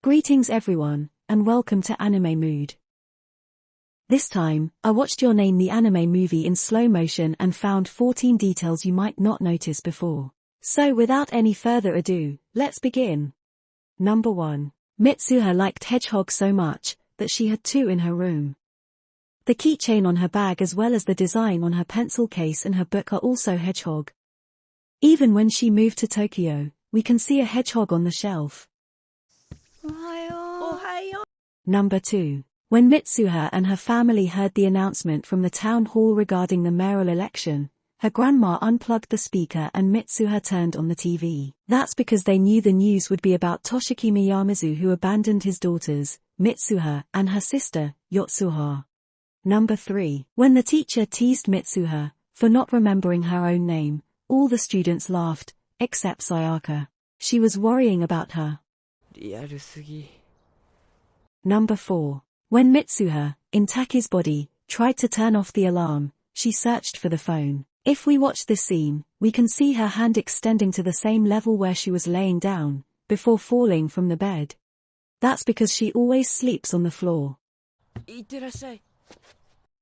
Greetings everyone, and welcome to Anime Mood. This time, I watched Your Name the anime movie in slow motion and found 14 details you might not notice before. So without any further ado, let's begin. Number 1. Mitsuha liked hedgehogs so much, that she had 2 in her room. The keychain on her bag as well as the design on her pencil case and her book are also hedgehog. Even when she moved to Tokyo, we can see a hedgehog on the shelf. Number 2. When Mitsuha and her family heard the announcement from the town hall regarding the mayoral election, her grandma unplugged the speaker and Mitsuha turned on the TV. That's because they knew the news would be about Toshiki Miyamizu, who abandoned his daughters, Mitsuha, and her sister, Yotsuha. Number 3. When the teacher teased Mitsuha for not remembering her own name, all the students laughed, except Sayaka. She was worrying about her. Number 4. When Mitsuha, in Taki's body, tried to turn off the alarm, she searched for the phone. If we watch this scene, we can see her hand extending to the same level where she was laying down, before falling from the bed. That's because she always sleeps on the floor.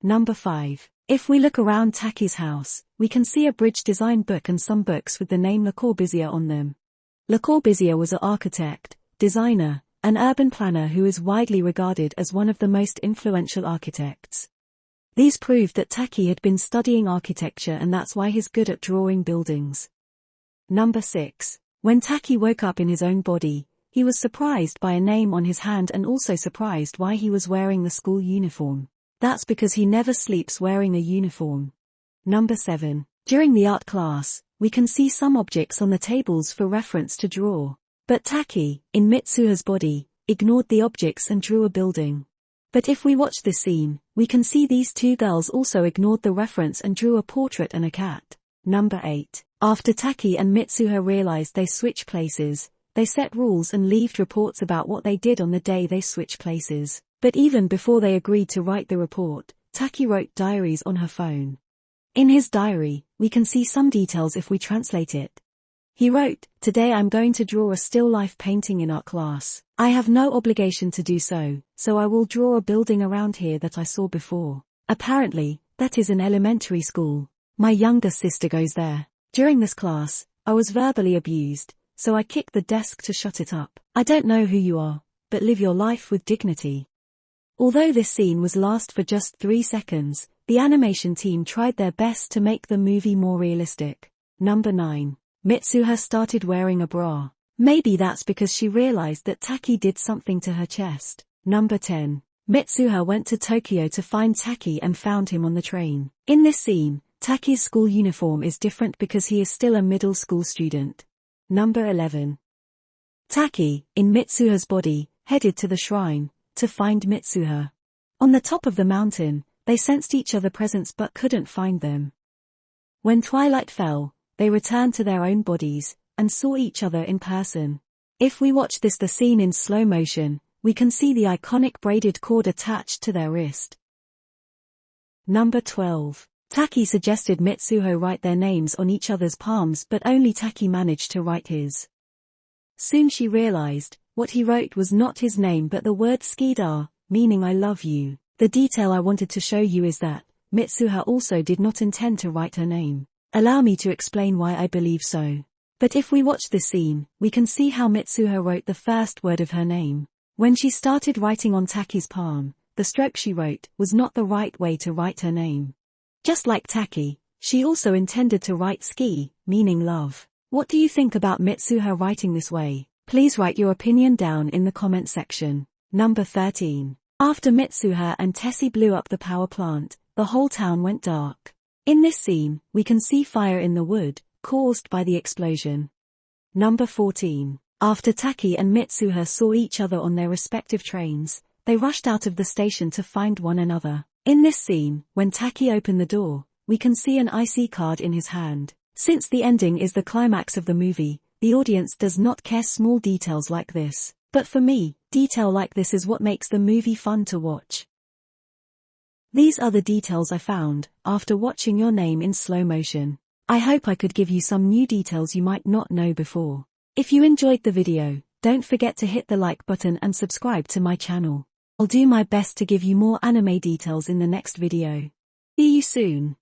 Number 5. If we look around Taki's house, we can see a bridge design book and some books with the name Le Corbusier on them. Le Corbusier was an architect, designer, an urban planner who is widely regarded as one of the most influential architects. These proved that Taki had been studying architecture and that's why he's good at drawing buildings. Number 6. When Taki woke up in his own body, he was surprised by a name on his hand and also surprised why he was wearing the school uniform. That's because he never sleeps wearing a uniform. Number 7. During the art class, we can see some objects on the tables for reference to draw. But Taki, in Mitsuha's body, ignored the objects and drew a building. But if we watch this scene, we can see these 2 girls also ignored the reference and drew a portrait and a cat. Number 8. After Taki and Mitsuha realized they switched places, they set rules and left reports about what they did on the day they switched places. But even before they agreed to write the report, Taki wrote diaries on her phone. In his diary, we can see some details if we translate it. He wrote, "Today I'm going to draw a still life painting in art class. I have no obligation to do so, so I will draw a building around here that I saw before. Apparently, that is an elementary school. My younger sister goes there. During this class, I was verbally abused, so I kicked the desk to shut it up. I don't know who you are, but live your life with dignity." Although this scene was last for just 3 seconds, the animation team tried their best to make the movie more realistic. Number 9. Mitsuha started wearing a bra. Maybe that's because she realized that Taki did something to her chest. Number 10. Mitsuha went to Tokyo to find Taki and found him on the train. In this scene, Taki's school uniform is different because he is still a middle school student. Number 11. Taki, in Mitsuha's body, headed to the shrine to find Mitsuha. On the top of the mountain, they sensed each other presence but couldn't find them. When twilight fell, they returned to their own bodies, and saw each other in person. If we watch the scene in slow motion, we can see the iconic braided cord attached to their wrist. Number 12. Taki suggested Mitsuha write their names on each other's palms but only Taki managed to write his. Soon she realized, what he wrote was not his name but the word skida, meaning I love you. The detail I wanted to show you is that, Mitsuha also did not intend to write her name. Allow me to explain why I believe so. But if we watch this scene, we can see how Mitsuha wrote the first word of her name. When she started writing on Taki's palm, the stroke she wrote was not the right way to write her name. Just like Taki, she also intended to write ski, meaning love. What do you think about Mitsuha writing this way? Please write your opinion down in the comment section. Number 13. After Mitsuha and Tessie blew up the power plant, the whole town went dark. In this scene, we can see fire in the wood, caused by the explosion. Number 14. After Taki and Mitsuha saw each other on their respective trains, they rushed out of the station to find one another. In this scene, when Taki opened the door, we can see an IC card in his hand. Since the ending is the climax of the movie, the audience does not care small details like this. But for me, detail like this is what makes the movie fun to watch. These are the details I found after watching Your Name in slow motion. I hope I could give you some new details you might not know before. If you enjoyed the video, Don't forget to hit the like button and subscribe to my channel. I'll do my best to give you more anime details in the next video. See you soon.